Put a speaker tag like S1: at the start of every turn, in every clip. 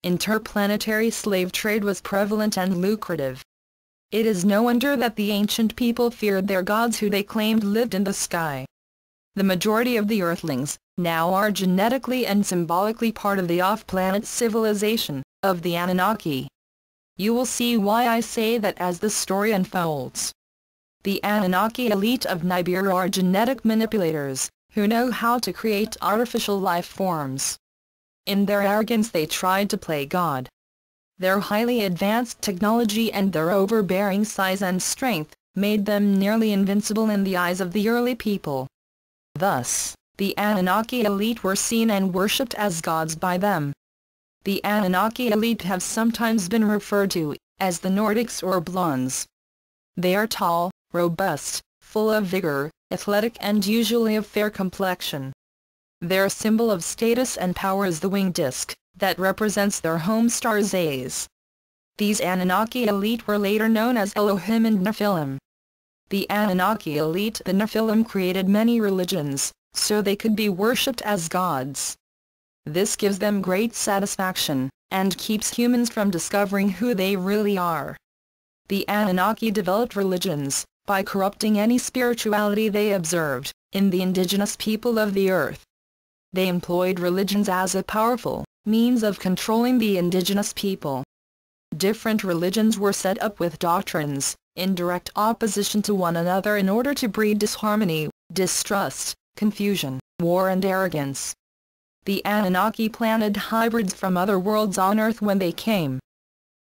S1: interplanetary slave trade was prevalent and lucrative. It is no wonder that the ancient people feared their gods who they claimed lived in the sky. The majority of the Earthlings now are genetically and symbolically part of the off-planet civilization of the Anunnaki. You will see why I say that as the story unfolds. The Anunnaki elite of Nibiru are genetic manipulators who know how to create artificial life forms. In their arrogance they tried to play God. Their highly advanced technology and their overbearing size and strength made them nearly invincible in the eyes of the early people. Thus, the Anunnaki elite were seen and worshipped as gods by them. The Anunnaki elite have sometimes been referred to as the Nordics or Blondes. They are tall, robust, full of vigor, athletic and usually of fair complexion. Their symbol of status and power is the winged disc that represents their home star Zayas. These Anunnaki elite were later known as Elohim and Nephilim. The Anunnaki elite, the Nephilim, created many religions, so they could be worshipped as gods. This gives them great satisfaction, and keeps humans from discovering who they really are. The Anunnaki developed religions by corrupting any spirituality they observed in the indigenous people of the earth. They employed religions as a powerful means of controlling the indigenous people. Different religions were set up with doctrines in direct opposition to one another in order to breed disharmony, distrust, confusion, war and arrogance. The Anunnaki planted hybrids from other worlds on Earth when they came.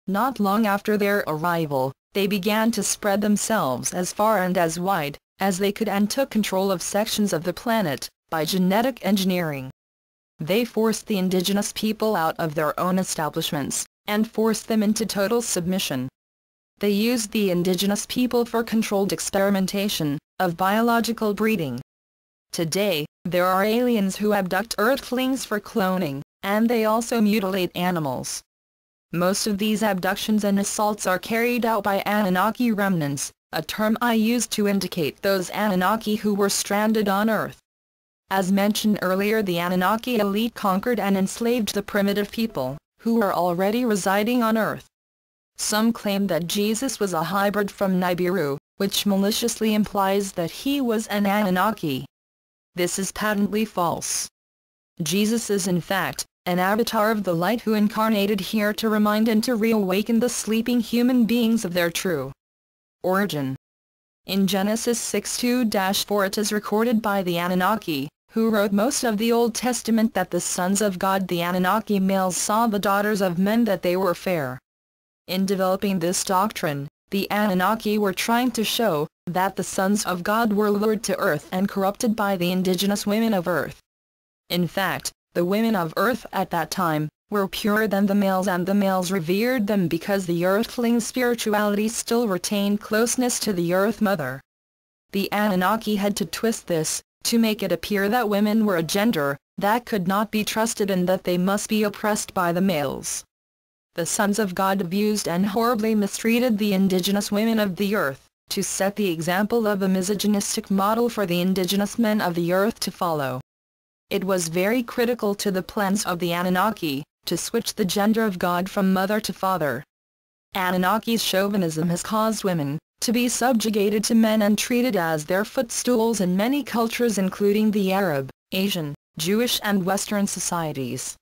S1: Not long after their arrival, they began to spread themselves as far and as wide as they could and took control of sections of the planet by genetic engineering. They forced the indigenous people out of their own establishments and forced them into total submission. They used the indigenous people for controlled experimentation of biological breeding. Today, there are aliens who abduct Earthlings for cloning, and they also mutilate animals. Most of these abductions and assaults are carried out by Anunnaki remnants, a term I use to indicate those Anunnaki who were stranded on Earth. As mentioned earlier, the Anunnaki elite conquered and enslaved the primitive people, who were already residing on Earth. Some claim that Jesus was a hybrid from Nibiru, which maliciously implies that he was an Anunnaki. This is patently false. Jesus is in fact an avatar of the light who incarnated here to remind and to reawaken the sleeping human beings of their true origin. In Genesis 6:2-4 it is recorded by the Anunnaki, who wrote most of the Old Testament, that the sons of God, the Anunnaki males, saw the daughters of men that they were fair. In developing this doctrine, the Anunnaki were trying to show that the sons of God were lured to Earth and corrupted by the indigenous women of Earth. In fact, the women of Earth at that time were purer than the males, and the males revered them because the Earthling's spirituality still retained closeness to the Earth Mother. The Anunnaki had to twist this to make it appear that women were a gender that could not be trusted and that they must be oppressed by the males. The sons of God abused and horribly mistreated the indigenous women of the earth, to set the example of a misogynistic model for the indigenous men of the earth to follow. It was very critical to the plans of the Anunnaki to switch the gender of God from mother to father. Anunnaki's chauvinism has caused women to be subjugated to men and treated as their footstools in many cultures, including the Arab, Asian, Jewish and Western societies.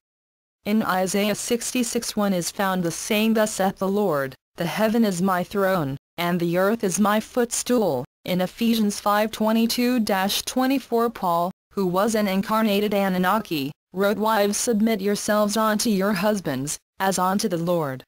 S1: In Isaiah 66:1 is found the saying, "Thus saith the Lord, the heaven is my throne, and the earth is my footstool." In Ephesians 5:22-24 Paul, who was an incarnated Anunnaki, wrote, "Wives, submit yourselves unto your husbands, as unto the Lord."